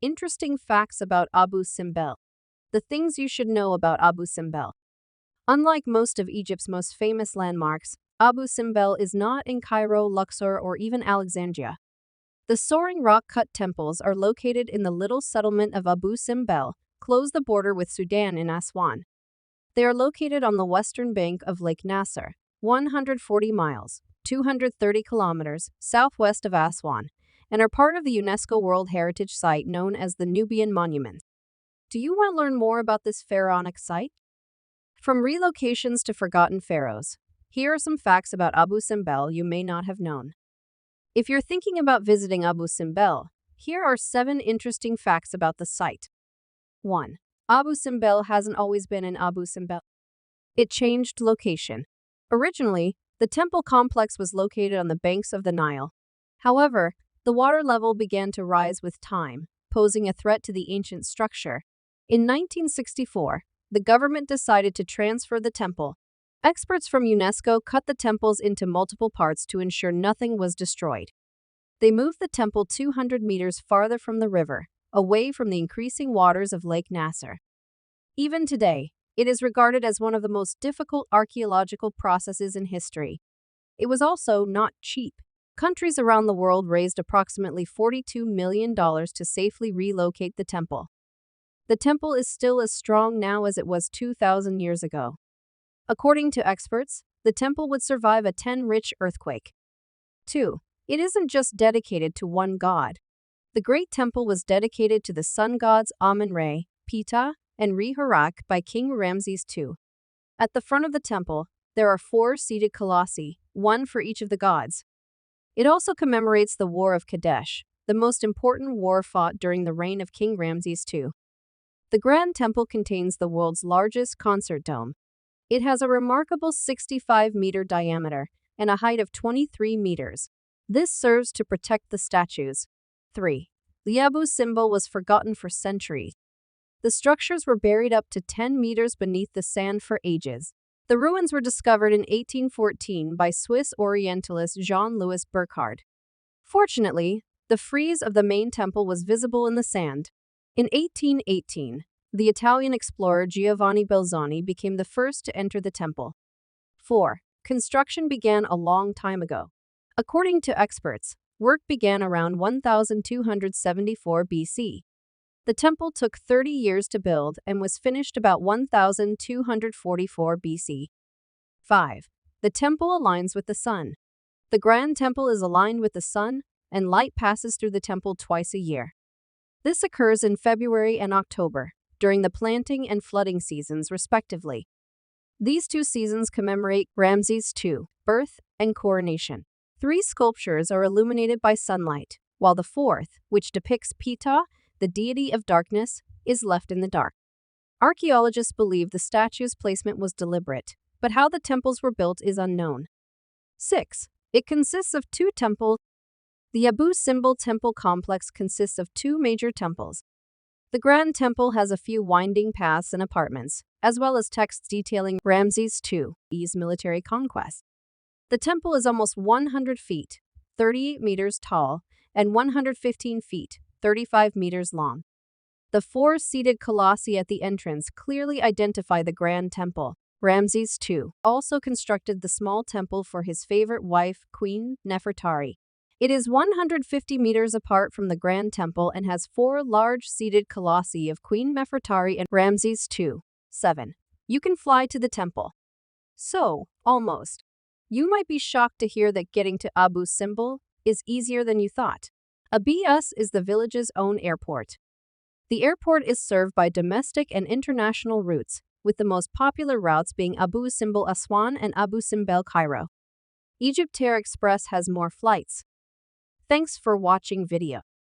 Interesting facts about Abu Simbel. The things you should know about Abu Simbel. Unlike most of Egypt's most famous landmarks, Abu Simbel is not in Cairo, Luxor, or even Alexandria. The soaring rock-cut temples are located in the little settlement of Abu Simbel, close the border with Sudan in Aswan. They are located on the western bank of Lake Nasser, 140 miles, 230 kilometers, southwest of Aswan, and are part of the UNESCO World Heritage Site known as the Nubian Monument. Do you want to learn more about this pharaonic site? From relocations to forgotten pharaohs, here are some facts about Abu Simbel you may not have known. If you're thinking about visiting Abu Simbel, here are 7 interesting facts about the site. 1. Abu Simbel hasn't always been in Abu Simbel. It changed location. Originally, the temple complex was located on the banks of the Nile. However, the water level began to rise with time, posing a threat to the ancient structure. In 1964, the government decided to transfer the temple. Experts from UNESCO cut the temples into multiple parts to ensure nothing was destroyed. They moved the temple 200 meters farther from the river, away from the increasing waters of Lake Nasser. Even today, it is regarded as one of the most difficult archaeological processes in history. It was also not cheap. Countries around the world raised approximately $42 million to safely relocate the temple. The temple is still as strong now as it was 2,000 years ago. According to experts, the temple would survive a 10-Richter earthquake. 2. It isn't just dedicated to one god. The Great Temple was dedicated to the sun gods Amun-Re, Ptah, and Re-Harak by King Ramses II. At the front of the temple, there are 4 seated colossi, one for each of the gods. It also commemorates the War of Kadesh, the most important war fought during the reign of King Ramses II. The Grand Temple contains the world's largest concert dome. It has a remarkable 65-meter diameter and a height of 23 meters. This serves to protect the statues. 3. The Abu Simbel was forgotten for centuries. The structures were buried up to 10 meters beneath the sand for ages. The ruins were discovered in 1814 by Swiss Orientalist Jean-Louis Burckhardt. Fortunately, the frieze of the main temple was visible in the sand. In 1818, the Italian explorer Giovanni Belzoni became the first to enter the temple. 4. Construction began a long time ago. According to experts, work began around 1274 BC. The temple took 30 years to build and was finished about 1244 BC. 5. The temple aligns with the sun. The Grand Temple is aligned with the sun, and light passes through the temple twice a year. This occurs in February and October, during the planting and flooding seasons, respectively. These 2 seasons commemorate Ramses II, birth and coronation. 3 sculptures are illuminated by sunlight, while the 4th, which depicts Ptah, the deity of darkness, is left in the dark. Archaeologists believe the statue's placement was deliberate, but how the temples were built is unknown. 6. It consists of 2 temples. The Abu Simbel temple complex consists of 2 major temples. The Grand Temple has a few winding paths and apartments, as well as texts detailing Ramses II's military conquest. The temple is almost 100 feet, 38 meters tall, and 115 feet, 35 meters long. The 4 seated colossi at the entrance clearly identify the Grand Temple. Ramses II also constructed the small temple for his favorite wife, Queen Nefertari. It is 150 meters apart from the Grand Temple and has 4 large seated colossi of Queen Nefertari and Ramses II. 7. You can fly to the temple. So, almost. You might be shocked to hear that getting to Abu Simbel is easier than you thought. Abius is the village's own airport. The airport is served by domestic and international routes, with the most popular routes being Abu Simbel Aswan and Abu Simbel Cairo. Egyptair Express has more flights. Thanks for watching video.